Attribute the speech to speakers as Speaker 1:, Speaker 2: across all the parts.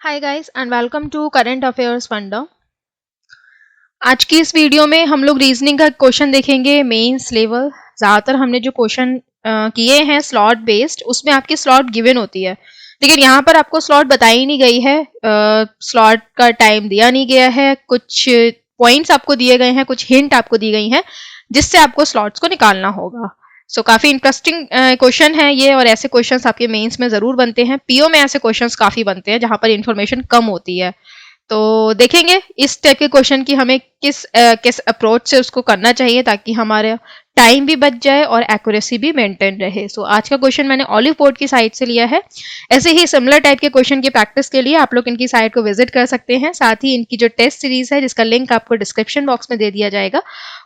Speaker 1: Hi guys and welcome to current affairs funda. आज की इस वीडियो में हम लोग रीजनिंग का क्वेश्चन देखेंगे मेंस लेवल। ज़्यादातर हमने जो क्वेश्चन किए हैं स्लॉट बेस्ड, उसमें आपकी स्लॉट गिवन होती है, लेकिन यहाँ पर आपको स्लॉट बताई नहीं गई है। स्लॉट का टाइम दिया नहीं गया है, कुछ पॉइंट्स आपको दिए गए हैं, कुछ हिंट आपको दी गई हैं जिससे आपको स्लॉट्स को निकालना होगा। सो काफ़ी इंटरेस्टिंग क्वेश्चन है ये, और ऐसे क्वेश्चंस आपके मेंस में ज़रूर बनते हैं। पीओ में ऐसे क्वेश्चंस काफ़ी बनते हैं जहाँ पर इंफॉर्मेशन कम होती है। तो देखेंगे इस टाइप के क्वेश्चन की हमें किस अप्रोच से उसको करना चाहिए ताकि हमारे टाइम भी बच जाए और एक्यूरेसी भी मेंटेन रहे। सो आज का क्वेश्चन मैंने ऑलिव बोर्ड की साइट से लिया है। ऐसे ही सिमिलर टाइप के क्वेश्चन की प्रैक्टिस के लिए आप लोग इनकी साइट को विजिट कर सकते हैं। साथ ही इनकी जो टेस्ट सीरीज है जिसका लिंक आपको डिस्क्रिप्शन बॉक्स में दे दिया जाएगा,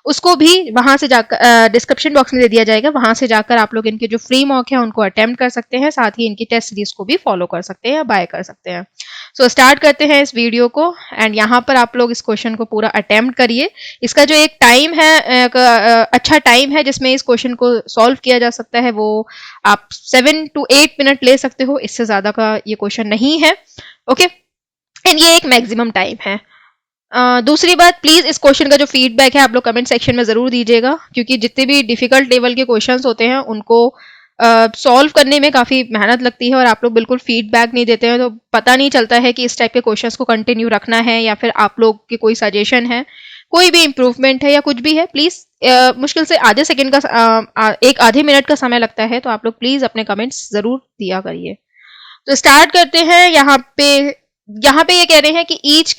Speaker 1: उसको भी वहां से जाकर डिस्क्रिप्शन बॉक्स में दे दिया जाएगा, वहां से जाकर आप लोग इनके जो फ्री मॉक है उनको अटेम्प्ट कर सकते हैं। साथ ही इनकी टेस्ट सीरीज को भी फॉलो कर सकते हैं या बाय कर सकते हैं। सो स्टार्ट करते हैं इस वीडियो को, एंड यहाँ पर आप लोग इस क्वेश्चन को पूरा अटेम्प्ट करिए। इसका जो एक टाइम है, अच्छा टाइम है जिसमें इस क्वेश्चन को सॉल्व किया जा सकता है, वो आप 7 to 8 मिनट ले सकते हो, इससे ज्यादा का ये क्वेश्चन नहीं है। ओके, एंड ये एक मैक्सिमम टाइम है। दूसरी बात, प्लीज इस क्वेश्चन का जो फीडबैक है आप लोग कमेंट सेक्शन में जरूर दीजिएगा, क्योंकि जितने भी डिफिकल्ट लेवल के क्वेश्चंस होते हैं उनको सॉल्व करने में काफ़ी मेहनत लगती है, और आप लोग बिल्कुल फीडबैक नहीं देते हैं तो पता नहीं चलता है कि इस टाइप के क्वेश्चंस को कंटिन्यू रखना है या फिर आप लोग की कोई सजेशन है, कोई भी इम्प्रूवमेंट है या कुछ भी है। प्लीज़ मुश्किल से आधे सेकेंड का एक आधे मिनट का समय लगता है, तो आप लोग प्लीज़ अपने कमेंट्स ज़रूर दिया करिए। तो स्टार्ट करते हैं। यहाँ पे ये कह रहे हैं कि eight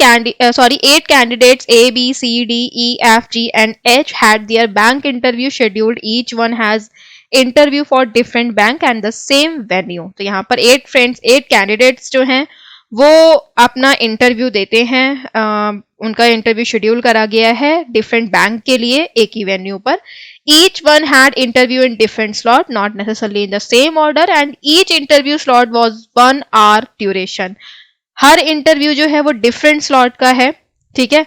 Speaker 1: candidates A B C D E F G and H had their bank interview scheduled. Each one has interview for different bank and the same venue. तो यहाँ पर 8 कैंडिडेट्स जो हैं वो अपना इंटरव्यू देते हैं। उनका इंटरव्यू शेड्यूल करा गया है डिफरेंट बैंक के लिए एक ही वेन्यू पर। Each one had interview in different slot, not necessarily in the same order, and each interview slot was 1 hour duration. Her interview जो है वो डिफरेंट स्लॉट का है, ठीक है।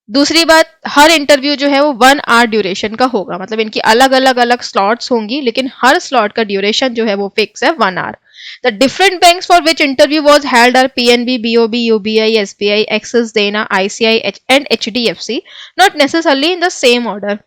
Speaker 1: दूसरी बात, हर इंटरव्यू जो है वो 1 आवर ड्यूरेशन का होगा, मतलब इनकी अलग अलग स्लॉट्स होंगी, लेकिन हर स्लॉट का ड्यूरेशन जो है वो फिक्स है 1 hour. The different banks for which interview was held are PNB, BOB, UBI, SBI, Axis, Dena, ICI and HDFC, not necessarily in the same order.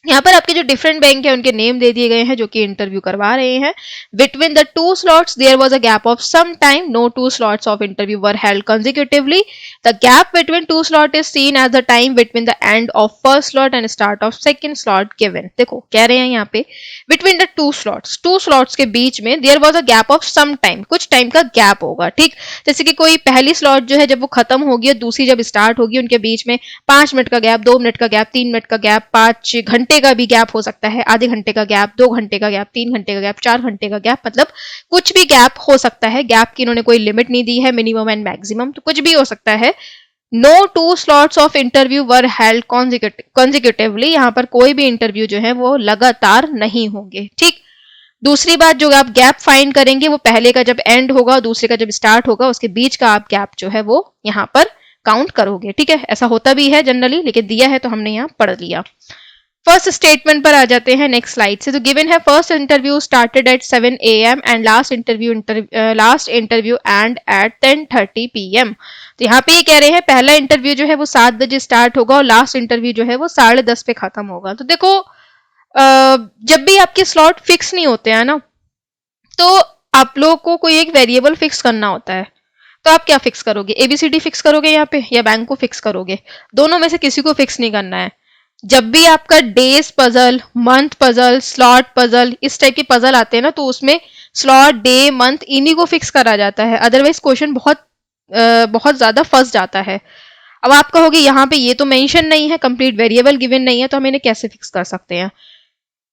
Speaker 1: यहाँ पर आपके जो डिफरेंट बैंक है उनके नेम दे दिए गए हैं जो कि इंटरव्यू करवा रहे हैं। Between the 2 slots there was a gap of some time, no 2 slots of interview were held consecutively. The gap between 2 slot is seen as the time between the end of first slot and start of second slot given. देखो कह रहे हैं यहाँ पे between the 2 slots के बीच में there was a gap of some time, कुछ टाइम का गैप होगा, ठीक। जैसे कि कोई पहली स्लॉट जो है जब वो खत्म होगी और दूसरी जब स्टार्ट होगी, उनके बीच में 5 मिनट का गैप, 2 मिनट का गैप, 3 मिनट का गैप, 5 घंटे का भी गैप हो सकता है, आधे घंटे का गैप, 2 घंटे का गैप, 3 घंटे का गैप, 4 घंटे का गैप, मतलब कुछ भी गैप हो सकता है। गैप की इन्होंने कोई लिमिट नहीं दी है, मिनिमम एंड मैक्सिमम, तो कुछ भी हो सकता है। No 2 slots of interview were held consecutively, यहाँ पर कोई भी इंटरव्यू जो है वो लगातार नहीं होंगे, ठीक। दूसरी बात, जो आप गैप फाइंड करेंगे वो पहले का जब एंड होगा, दूसरे का जब स्टार्ट होगा, उसके बीच का आप गैप जो है वो यहाँ पर काउंट करोगे, ठीक है। ऐसा होता भी है जनरली, लेकिन दिया है तो हमने यहाँ पढ़ लिया। फर्स्ट स्टेटमेंट पर आ जाते हैं नेक्स्ट स्लाइड से। तो गिवन है first interview started at 7 AM and last interview end at 10:30 PM। तो यहाँ पे ये कह रहे हैं पहला इंटरव्यू जो है वो 7 बजे स्टार्ट होगा और लास्ट इंटरव्यू जो है वो 10:30 पे खत्म होगा। तो देखो जब भी आपके स्लॉट फिक्स नहीं होते हैं ना, तो आप लोग को कोई एक वेरिएबल फिक्स करना होता है। तो आप क्या फिक्स करोगे? ABCD फिक्स करोगे यहाँ पे, या बैंक को फिक्स करोगे? दोनों में से किसी को फिक्स नहीं करना है। जब भी आपका days puzzle, month puzzle, slot puzzle, इस टाइप के पजल आते हैं ना, तो उसमें स्लॉट, डे, मंथ इन्हीं को फिक्स करा जाता है, अदरवाइज क्वेश्चन बहुत ज्यादा फंस जाता है। अब आप कहोगे यहाँ पे ये तो मेंशन नहीं है, कंप्लीट वेरिएबल गिवन नहीं है, तो हम इन्हें कैसे फिक्स कर सकते हैं?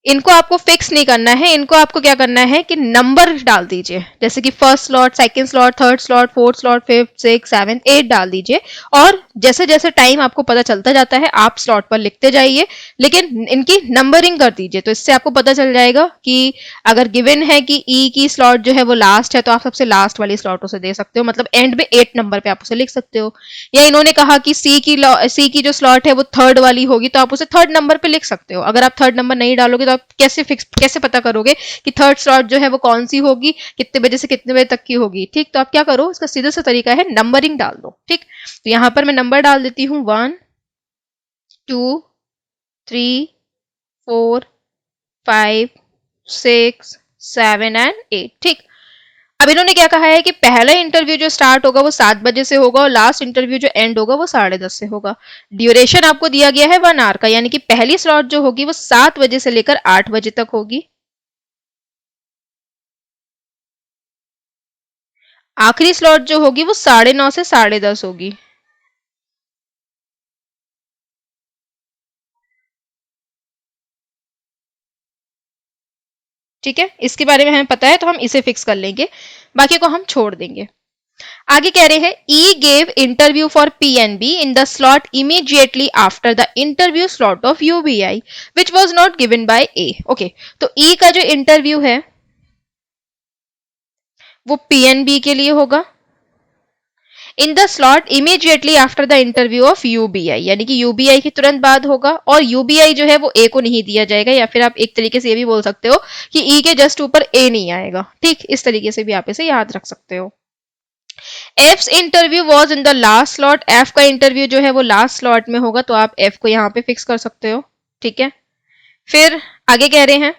Speaker 1: इनको आपको फिक्स नहीं करना है, इनको आपको क्या करना है कि नंबर डाल दीजिए, जैसे कि first slot, second slot, third slot, fourth slot, fifth, six, seventh, 8 डाल दीजिए, और जैसे जैसे टाइम आपको पता चलता जाता है आप स्लॉट पर लिखते जाइए, लेकिन इनकी नंबरिंग कर दीजिए। तो इससे आपको पता चल जाएगा कि अगर गिवन है कि ई की स्लॉट जो है वो लास्ट है, तो आप सबसे लास्ट वाली स्लॉट उसे दे सकते हो, मतलब एंड में 8 नंबर पे आप उसे लिख सकते हो। या इन्होंने कहा कि सी की जो स्लॉट है वो थर्ड वाली होगी, तो आप उसे थर्ड नंबर पे लिख सकते हो। अगर आप थर्ड नंबर नहीं डालोगे तो आप कैसे पता करोगे कि थर्ड स्लॉट जो है वो कौन सी होगी, कितने बजे से कितने बजे तक की होगी। ठीक, तो आप क्या करो, इसका सीधा सा तरीका है नंबरिंग डाल दो। ठीक, तो यहाँ पर मैं नंबर डाल देती हूँ 1 2 3 4 5 6 7 एंड 8। ठीक, अब इन्होंने क्या कहा है कि पहला इंटरव्यू जो स्टार्ट होगा वो 7 बजे से होगा और लास्ट इंटरव्यू जो एंड होगा वो 10:30 से होगा। ड्यूरेशन आपको दिया गया है 1 आवर का, यानी कि पहली स्लॉट जो होगी वो 7 बजे से लेकर 8 बजे तक होगी। आखिरी स्लॉट जो होगी वो 9:30 से 10:30 होगी। ठीक है, इसके बारे में हमें पता है तो हम इसे फिक्स कर लेंगे, बाकी को हम छोड़ देंगे। आगे कह रहे हैं E gave interview for PNB in the slot immediately after the interview slot of UBI which was not given by A. Okay, तो ई का जो इंटरव्यू है वो पीएनबी के लिए होगा इन the slot immediately after the interview of UBI, यानी कि यूबीआई के तुरंत बाद होगा। और यूबीआई जो है वो ए को नहीं दिया जाएगा, या फिर आप एक तरीके से ये भी बोल सकते हो कि ई के जस्ट ऊपर ए नहीं आएगा। ठीक, इस तरीके से भी आप इसे याद रख सकते हो। F interview was in the last slot, F का इंटरव्यू जो है वो लास्ट स्लॉट में होगा, तो आप एफ को यहाँ पे फिक्स कर सकते हो। ठीक है, फिर आगे कह रहे हैं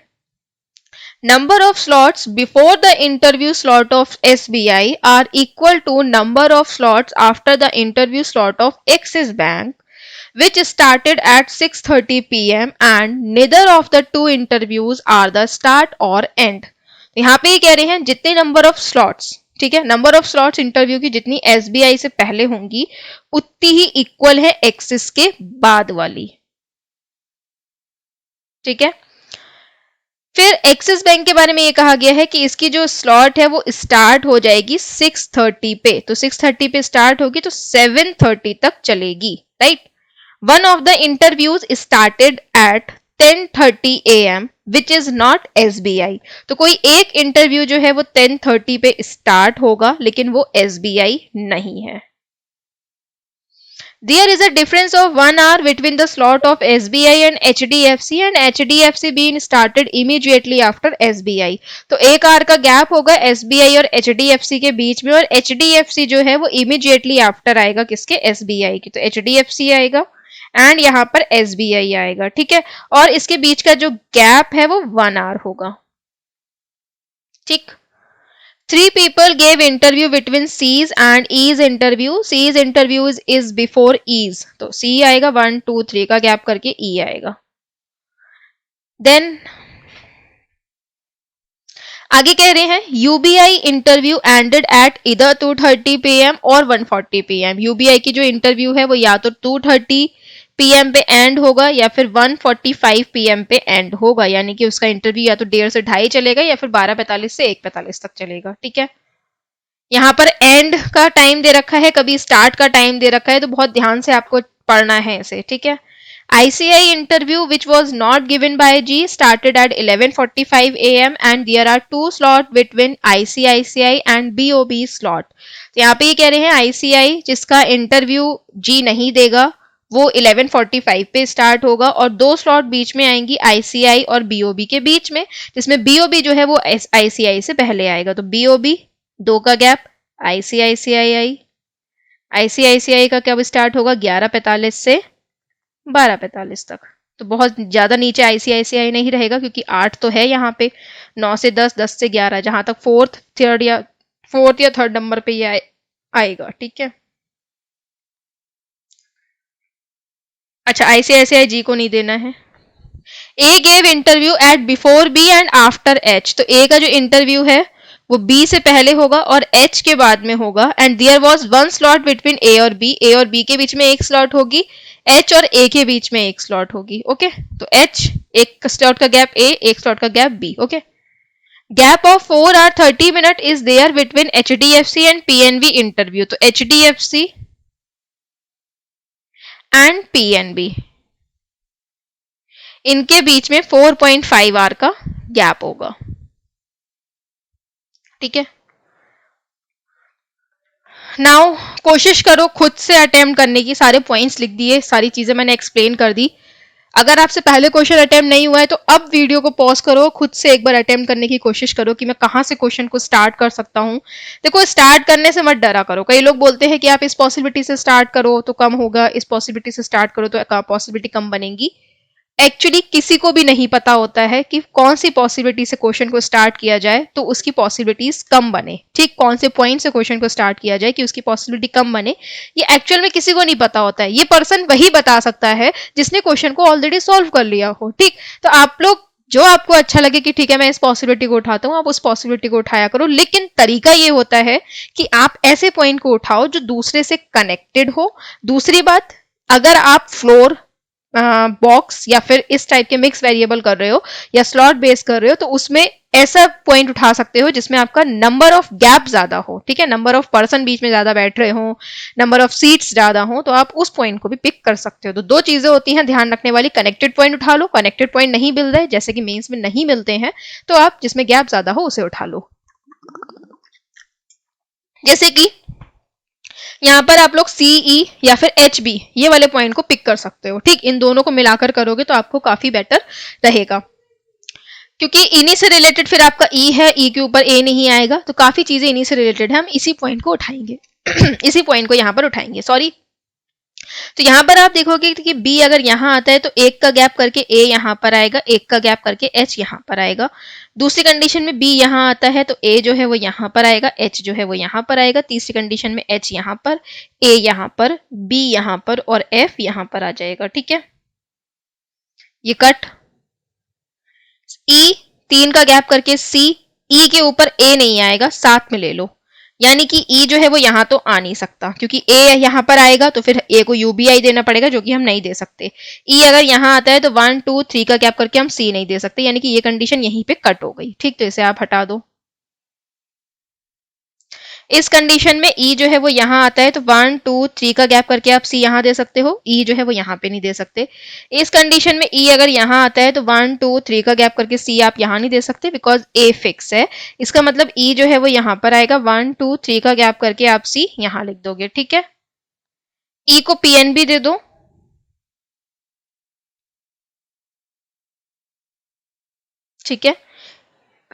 Speaker 1: number of slots before the interview slot of SBI are equal to number of slots after the interview slot of Axis Bank, which started at 6:30 p.m. and neither of the two interviews are the start or end। यहाँ पे ये कह रहे हैं जितने number of slots, ठीक है, number of slots interview की जितनी एसबीआई से पहले होंगी उतनी ही इक्वल है एक्सिस के बाद वाली। ठीक है, फिर एक्सिस बैंक के बारे में ये कहा गया है कि इसकी जो स्लॉट है वो स्टार्ट हो जाएगी 6:30 पे, तो 6:30 पे स्टार्ट होगी तो 7:30 तक चलेगी। Right, one of the interviews started at 10:30 AM which is not SBI, तो कोई एक इंटरव्यू जो है वो 10:30 पे स्टार्ट होगा लेकिन वो एसबीआई नहीं है। There is a difference of 1 hour between the slot of SBI and HDFC being started immediately after SBI। तो 1 आवर का गैप होगा SBI और HDFC के बीच में, और HDFC जो है वो immediately after आएगा किसके, SBI की, तो HDFC आएगा एंड यहाँ पर SBI आएगा। ठीक है, और इसके बीच का जो गैप है वो 1 आवर होगा। ठीक, 3 people gave interview between C's and E's interview। C's interview is before E's, तो C आएगा 1 2 3 का गैप करके E आएगा। देन आगे कह रहे हैं UBI इंटरव्यू एंडेड एट इधर 2:30 PM और 1:40 PM। UBI की जो इंटरव्यू है वो या तो 2:30 PM पे एंड होगा या फिर 1:45 PM पे एंड होगा, यानी कि उसका इंटरव्यू या तो 1:30 से 2:30 चलेगा या फिर 12:45 से 1:45 तक चलेगा। ठीक है, यहाँ पर एंड का टाइम दे रखा है, कभी स्टार्ट का टाइम दे रखा है, तो बहुत ध्यान से आपको पढ़ना है इसे। ठीक है, ICI interview which was not given by G started at 11:45 AM and there are 2 slots between ICICI and BOB slot। तो यहाँ पे ये कह रहे हैं ICI जिसका इंटरव्यू G नहीं देगा वो 11:45 पे स्टार्ट होगा, और 2 स्लॉट बीच में आएंगी ICI और BOB के बीच में, जिसमें BOB जो है वो ICI से पहले आएगा, तो BOB 2 का गैप, ICICI का कब स्टार्ट होगा 11:45 से 12:45 तक। तो बहुत ज्यादा नीचे ICICI नहीं रहेगा क्योंकि 8 तो है यहाँ पे, 9 से 10 10 से 11 जहां तक फोर्थ या थर्ड नंबर पे ये आएगा। ठीक है, अच्छा ICICI जी को नहीं देना है। A gave interview at before B and after H, तो ए का जो इंटरव्यू है वो बी से पहले होगा और एच के बाद में होगा। And there was 1 slot between A और बी के बीच में एक स्लॉट होगी, एच और ए के बीच में एक स्लॉट होगी। ओके, तो एच एक स्लॉट का गैप ए, एक स्लॉट का gap B. Okay, gap of 4 hour 30 minute is there between HDFC and PNB interview, तो HDFC एंड PNB इनके बीच में 4.5 आवर का गैप होगा। ठीक है, नाउ कोशिश करो खुद से अटेम्प्ट करने की, सारे पॉइंट्स लिख दिए, सारी चीजें मैंने एक्सप्लेन कर दी। अगर आपसे पहले क्वेश्चन अटेम्प्ट नहीं हुआ है तो अब वीडियो को पॉज करो, खुद से एक बार अटेम्प्ट करने की कोशिश करो कि मैं कहाँ से क्वेश्चन को स्टार्ट कर सकता हूँ। देखो, स्टार्ट करने से मत डरा करो। कई लोग बोलते हैं कि आप इस पॉसिबिलिटी से स्टार्ट करो तो कम होगा, इस पॉसिबिलिटी से स्टार्ट करो तो पॉसिबिलिटी कम बनेगी। एक्चुअली किसी को भी नहीं पता होता है कि कौन सी पॉसिबिलिटी से क्वेश्चन को स्टार्ट किया जाए तो उसकी पॉसिबिलिटीज कम बने। ठीक, कौन से पॉइंट से क्वेश्चन को स्टार्ट किया जाए कि उसकी पॉसिबिलिटी कम बने, ये एक्चुअल में किसी को नहीं पता होता है। ये पर्सन वही बता सकता है जिसने क्वेश्चन को ऑलरेडी सॉल्व कर लिया हो। ठीक, तो आप लोग जो आपको अच्छा लगे कि ठीक है मैं इस पॉसिबिलिटी को उठाता हूँ, आप उस पॉसिबिलिटी को उठाया करो। लेकिन तरीका ये होता है कि आप ऐसे पॉइंट को उठाओ जो दूसरे से कनेक्टेड हो। दूसरी बात, अगर आप फ्लोर, बॉक्स या फिर इस टाइप के मिक्स वेरिएबल कर रहे हो या स्लॉट बेस कर रहे हो तो उसमें ऐसा पॉइंट उठा सकते हो जिसमें आपका नंबर ऑफ गैप ज्यादा हो। ठीक है, नंबर ऑफ पर्सन बीच में ज्यादा बैठ रहे हो, नंबर ऑफ सीट्स ज्यादा हो, तो आप उस पॉइंट को भी पिक कर सकते हो। तो दो चीजें होती हैं ध्यान रखने वाली, कनेक्टेड पॉइंट उठा लो, कनेक्टेड पॉइंट नहीं मिल रहे जैसे कि मेंस में नहीं मिलते हैं तो आप जिसमें गैप ज्यादा हो उसे उठा लो। जैसे कि यहाँ पर आप लोग सीई या फिर एच बी ये वाले पॉइंट को पिक कर सकते हो। ठीक, इन दोनों को मिलाकर करोगे तो आपको काफी बेटर रहेगा, क्योंकि इन्हीं से रिलेटेड फिर आपका ई है, ई के ऊपर ए नहीं आएगा, तो काफी चीजें इन्हीं से रिलेटेड है। हम इसी पॉइंट को उठाएंगे इसी पॉइंट को यहाँ पर उठाएंगे, सॉरी। तो यहाँ पर आप देखोगे कि बी अगर यहाँ आता है तो एक का गैप करके ए यहाँ पर आएगा, एक का गैप करके एच यहाँ पर आएगा। दूसरी कंडीशन में बी यहाँ आता है तो ए जो है वो यहाँ पर आएगा, एच जो है वो यहाँ पर आएगा। तीसरी कंडीशन में एच यहाँ पर, ए यहाँ पर, बी यहाँ पर और एफ यहाँ पर आ जाएगा। ठीक है, ये कट। ई 3 का गैप करके सी, ई के ऊपर ए नहीं आएगा, साथ में ले लो, यानी कि ई जो है वो यहां तो आ नहीं सकता क्योंकि ए यहां पर आएगा तो फिर ए को यूबीआई देना पड़ेगा जो कि हम नहीं दे सकते। ई अगर यहां आता है तो 1 2 3 का गैप करके हम सी नहीं दे सकते, यानी कि ये कंडीशन यहीं पे कट हो गई। ठीक, तो इसे आप हटा दो। इस कंडीशन में ई जो है वो यहाँ आता है तो 1 2 3 का गैप करके आप सी यहाँ दे सकते हो, ई जो है वो यहाँ पे नहीं दे सकते। इस कंडीशन में ई अगर यहाँ आता है तो 1 2 3 का गैप करके सी आप यहाँ नहीं दे सकते बिकॉज ए फिक्स है। इसका मतलब ई जो है वो यहाँ पर आएगा, 1 2 3 का गैप करके आप सी यहाँ लिख दोगे। ठीक है, ई को पीएनबी दे दो। ठीक है,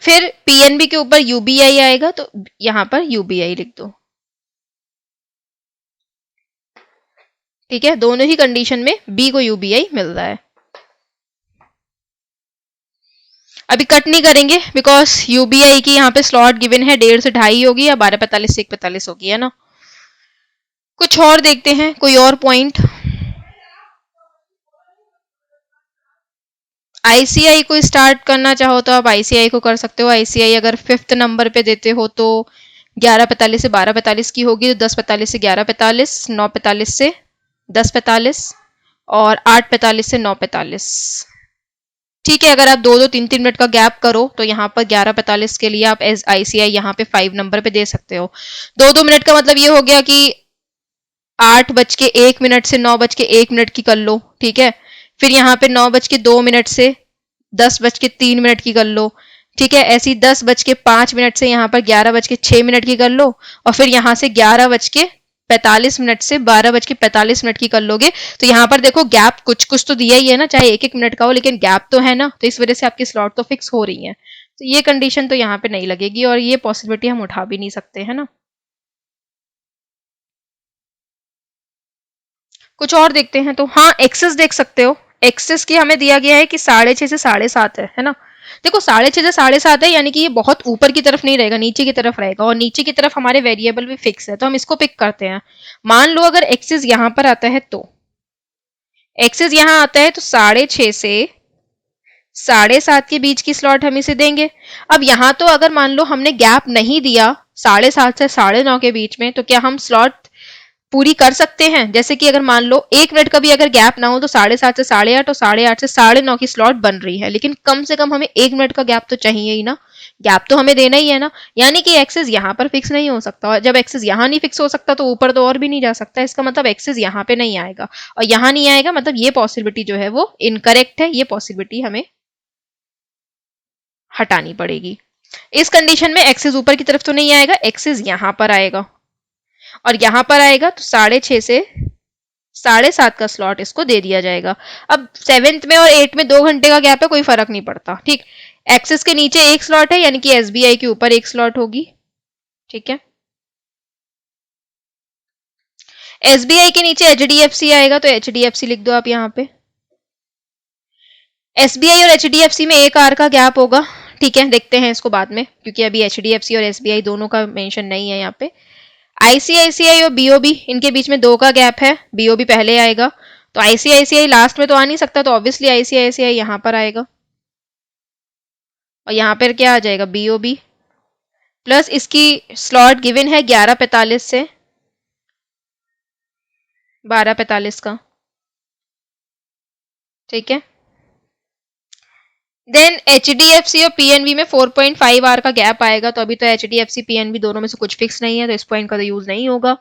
Speaker 1: फिर पीएनबी के ऊपर यूबीआई आएगा तो यहाँ पर यूबीआई लिख दो। ठीक है, दोनों ही कंडीशन में बी को यूबीआई मिल रहा है। अभी कट नहीं करेंगे बिकॉज यूबीआई की यहाँ पे स्लॉट गिवन है 1.5 से 2.5 होगी या 12:45 से 1:45 होगी, है ना। कुछ और देखते हैं, कोई और पॉइंट। आईसीआई को स्टार्ट करना चाहो तो आप आईसीआई को कर सकते हो। आईसीआई अगर 5th नंबर पे देते हो तो 11:45 से 12:45 की होगी, तो 10:45 से 11:45, 9:45 से 10:45 और 8:45 से 9:45। ठीक है, अगर आप 2-2 3-3 मिनट का गैप करो तो यहाँ पर 11:45 के लिए आप एज आईसीआई यहाँ पे 5 नंबर पे दे सकते हो। 2-2 मिनट का मतलब ये हो गया कि 8:01 से 9:01 की कर लो। ठीक है, फिर यहाँ पे 9:02 से 10:03 की कर लो। ठीक है, ऐसी 10:05 से यहाँ पर 11:06 की कर लो और फिर यहाँ से 11:45 से 12:45 की कर लोगे। तो यहाँ पर देखो गैप कुछ कुछ तो दिया ही है ना, चाहे 1-1 मिनट का हो लेकिन गैप तो है ना, तो इस वजह से आपकी स्लॉट तो फिक्स हो रही है। तो ये कंडीशन तो यहाँ पे नहीं लगेगी और ये पॉसिबिलिटी हम उठा भी नहीं सकते, है ना। कुछ और देखते हैं, तो हाँ एक्सेस देख सकते हो। एक्सेस की हमें दिया गया है कि 6:30 से 7:30 है ना। देखो 6:30 से 7:30 है, यानी कि ये बहुत ऊपर की तरफ नहीं रहेगा, नीचे की तरफ रहेगा और नीचे की तरफ हमारे वेरिएबल भी फिक्स है, तो हम इसको पिक करते हैं। मान लो अगर एक्सेस यहाँ पर आता है तो एक्सेस यहाँ आता है तो 6:30 से 7:30 के बीच की स्लॉट हम इसे देंगे। अब यहाँ तो अगर मान लो हमने गैप नहीं दिया 7:30 से 9:30 के बीच में, तो क्या हम स्लॉट पूरी कर सकते हैं? जैसे कि अगर मान लो 1 मिनट का भी अगर गैप ना हो तो 7:30 से 8:30 और 8:30 से 9:30 की स्लॉट बन रही है, लेकिन कम से कम हमें 1 मिनट का गैप तो चाहिए ही ना, गैप तो हमें देना ही है ना। यानी कि एक्सेस यहाँ पर फिक्स नहीं हो सकता, और जब एक्सेस यहाँ नहीं फिक्स हो सकता तो ऊपर तो और भी नहीं जा सकता। इसका मतलब एक्सेस यहाँ पे नहीं आएगा, और यहाँ नहीं आएगा मतलब ये पॉसिबिलिटी जो है वो इनकरेक्ट है, ये पॉसिबिलिटी हमें हटानी पड़ेगी। इस कंडीशन में एक्सेस ऊपर की तरफ तो नहीं आएगा, एक्सेस यहाँ पर आएगा और यहां पर आएगा तो 6:30 से 7:30 का स्लॉट इसको दे दिया जाएगा। अब 7th में और 8 में 2 घंटे का गैप है, कोई फर्क नहीं पड़ता। ठीक, एक्सिस के नीचे एक स्लॉट है यानी कि एसबीआई के ऊपर एक स्लॉट होगी। ठीक है, एसबीआई के नीचे एचडीएफसी आएगा तो एचडीएफसी लिख दो आप यहाँ पे। एसबीआई और एचडीएफसी में 1 आवर का गैप होगा। ठीक है, देखते हैं इसको बाद में, क्योंकि अभी एचडीएफसी और एसबीआई दोनों का मेंशन नहीं है यहाँ पे। आईसीआईसीआई और बीओबी, इनके बीच में 2 का गैप है, बीओबी पहले आएगा। तो आईसीआईसीआई लास्ट में तो आ नहीं सकता, तो ऑब्वियसली आईसीआईसीआई यहाँ पर आएगा और यहाँ पर क्या आ जाएगा, बीओबी प्लस इसकी स्लॉट गिवन है 11:45 से 12:45 का। ठीक है, देन एचडीएफसी और पीएनबी में 4.5 आवर का गैप आएगा। तो अभी तो एचडीएफसी पीएनबी दोनों में से कुछ फिक्स नहीं है, तो इस पॉइंट का तो यूज नहीं होगा।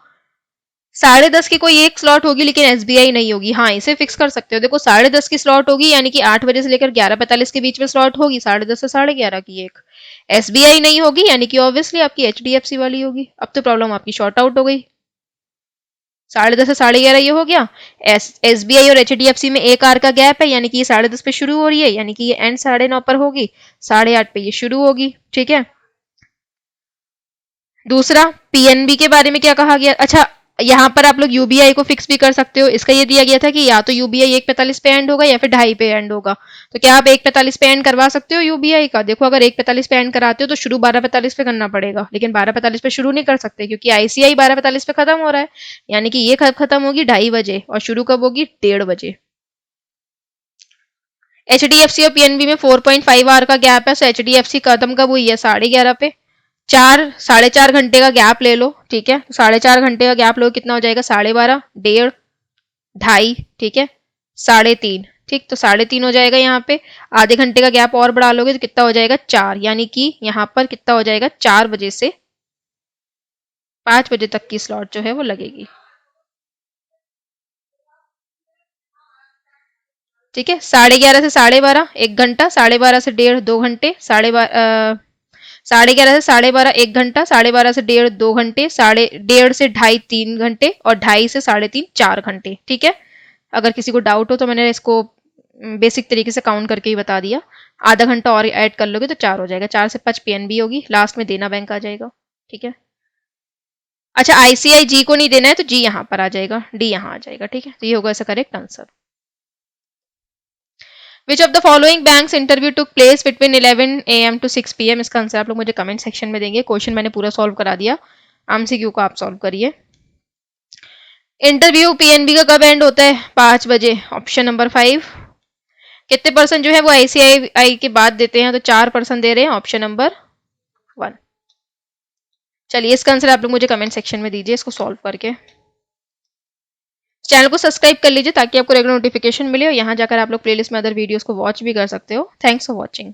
Speaker 1: 10:30 की कोई एक स्लॉट होगी लेकिन एसबीआई नहीं होगी। हाँ, इसे फिक्स कर सकते हो, देखो 10:30 की स्लॉट होगी यानी कि 8 बजे से लेकर 11:45 के बीच में स्लॉट होगी, 10:30 से 11:30 की एक। एसबीआई नहीं होगी यानी कि ऑब्वियसली आपकी एचडीएफसी वाली होगी। अब तो प्रॉब्लम आपकी शॉर्ट आउट हो गई। 10:30 से 11:30 ये हो गया। एसबीआई और एचडीएफसी में 1 आवर का गैप है यानी कि ये 10:30 पे शुरू हो रही है, यानी कि ये एंड 9:30 पर होगी, 8:30 पे ये शुरू होगी। ठीक है, दूसरा पीएनबी के बारे में क्या कहा गया, अच्छा यहाँ पर आप लोग यूबीआई को फिक्स भी कर सकते हो। इसका ये दिया गया था कि या तो यूबीआई 1:45 पे एंड होगा या फिर 2:30 पे एंड होगा। तो क्या आप 1:45 पे एंड करवा सकते हो यूबीआई का? देखो, अगर 1:45 पे एंड कराते हो तो शुरू 12:45 पे करना पड़ेगा, लेकिन 12:45 पे शुरू नहीं कर सकते क्योंकि आईसीआई 12:45 पे खत्म हो रहा है, यानी कि ये खत्म होगी 2:30 बजे और शुरू कब होगी, 1:30 बजे। एचडीएफसी और पीएनबी में 4.5 आवर का गैप है, सो एचडीएफसी खत्म कब हुई है, 11:30 पे। 4 घंटे का गैप ले लो। ठीक है, 4.5 घंटे का गैप लो, कितना हो जाएगा, 12:30, 1:30, 2:30। ठीक है, 3:30। ठीक, तो 3:30 हो जाएगा यहाँ पे। आधे घंटे का गैप और बढ़ा लोगे तो कितना हो जाएगा, 4, यानी कि यहाँ पर कितना हो जाएगा, 4 बजे से 5 बजे तक की स्लॉट जो है वो लगेगी। ठीक है, 11:30 से 12:30 1 घंटा, 12:30 से 1:30 2 घंटे, 11:30 से 12:30 1 घंटा, 12:30 से 1:30 2 घंटे, 1:30 से 2:30 3 घंटे और 2:30 से 3:30 4 घंटे। ठीक है, अगर किसी को डाउट हो तो मैंने इसको बेसिक तरीके से काउंट करके ही बता दिया। आधा घंटा और ऐड कर लोगे तो 4 हो जाएगा, 4 से 5 पीएनबी होगी, लास्ट में देना बैंक आ जाएगा। ठीक है, अच्छा आईसीआई जी को नहीं देना है तो जी यहाँ पर आ जाएगा, डी यहाँ आ जाएगा। ठीक है, तो ये होगा इसका correct answer. Which of the following banks interview took place between 11 AM to 6 PM? इसका आंसर आप लोग मुझे कमेंट सेक्शन में देंगे। क्वेश्चन मैंने पूरा सॉल्व करा दिया, एमसीक्यू का आप सॉल्व करिए। इंटरव्यू पीएनबी का कब एंड होता है, 5 बजे, ऑप्शन नंबर 5। कितने परसेंट जो है वो आईसीआई के बाद देते हैं, तो 4% दे रहे हैं, ऑप्शन नंबर 1। चलिए इसका आंसर आप लोग मुझे कमेंट सेक्शन में दीजिए इसको सॉल्व करके। चैनल को सब्सक्राइब कर लीजिए ताकि आपको रेगुलर नोटिफिकेशन मिले और यहाँ जाकर आप लोग प्लेलिस्ट में अदर वीडियोस को वॉच भी कर सकते हो। Thanks for watching.